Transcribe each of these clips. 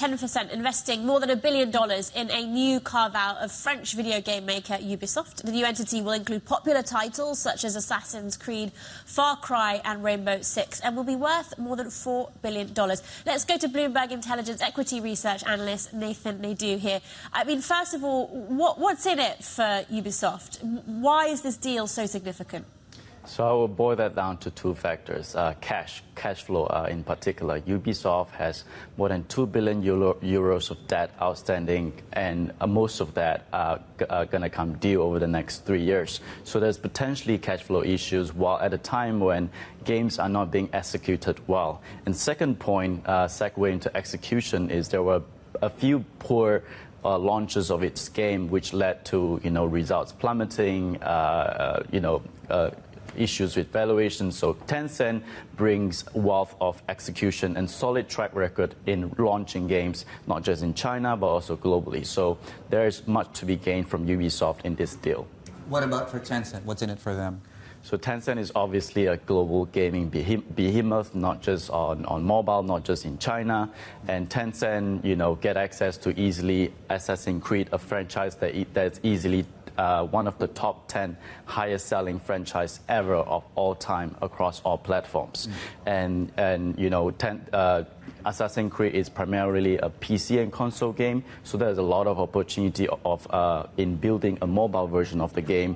10%, investing more than $1 billion in a new carve-out of French video game maker Ubisoft. The new entity will include popular titles such as Assassin's Creed, Far Cry and Rainbow Six, and will be worth more than $4 billion. Let's go to Bloomberg Intelligence equity research analyst Nathan Naidoo here. I mean, first of all, what's in it for Ubisoft? Why is this deal so significant? So I will boil that down to two factors. Cash flow in particular. Ubisoft has more than 2 billion euros of debt outstanding, and most of that are going to come due over the next 3 years. So there's potentially cash flow issues while at a time when games are not being executed well. And second point, segue into execution, is there were a few poor launches of its game which led to results plummeting, issues with valuation. So Tencent brings wealth of execution and solid track record in launching games, not just in China, but also globally. So there's much to be gained from Ubisoft in this deal. What about for Tencent? What's in it for them? So Tencent is obviously a global gaming behemoth, not just on mobile, not just in China. And Tencent, get access to easily Assassin's Creed, a franchise that's easily one of the top 10 highest selling franchise ever of all time across all platforms. And Assassin's Creed is primarily a PC and console game, so there's a lot of opportunity in building a mobile version of the game,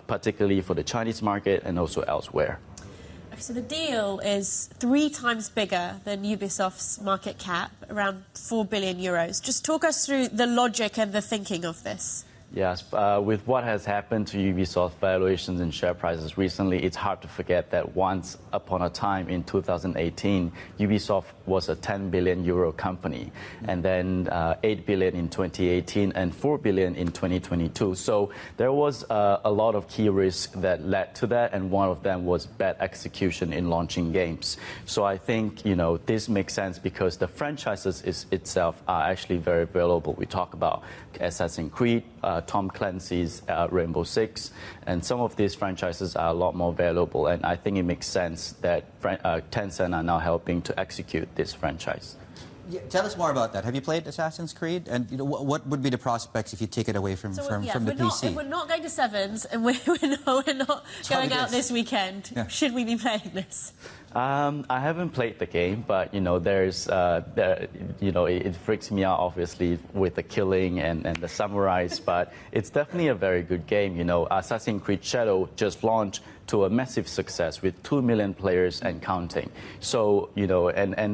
particularly for the Chinese market and also elsewhere. So the deal is 3 times bigger than Ubisoft's market cap, around 4 billion euros. Just talk us through the logic and the thinking of this. Yes, with what has happened to Ubisoft valuations and share prices recently, it's hard to forget that once upon a time in 2018, Ubisoft was a 10 billion euro company, and then 8 billion in 2018 and 4 billion in 2022. So there was a lot of key risks that led to that, and one of them was bad execution in launching games. So I think this makes sense because the franchises itself are actually very valuable. We talk about Assassin's Creed, Tom Clancy's Rainbow Six, and some of these franchises are a lot more valuable, and I think it makes sense that Tencent are now helping to execute this franchise. Yeah, tell us more about that. Have you played Assassin's Creed? And what would be the prospects if you take it away from the PC? If we're not going to Sevens and we're not going out this weekend, should we be playing this? I haven't played the game, but it freaks me out obviously with the killing and the samurais. But it's definitely a very good game. Assassin's Creed Shadow just launched to a massive success with 2 million players and counting. So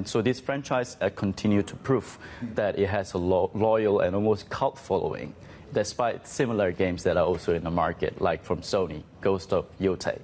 so this franchise continue to prove that it has a loyal and almost cult following, despite similar games that are also in the market, like from Sony, Ghost of Yotei.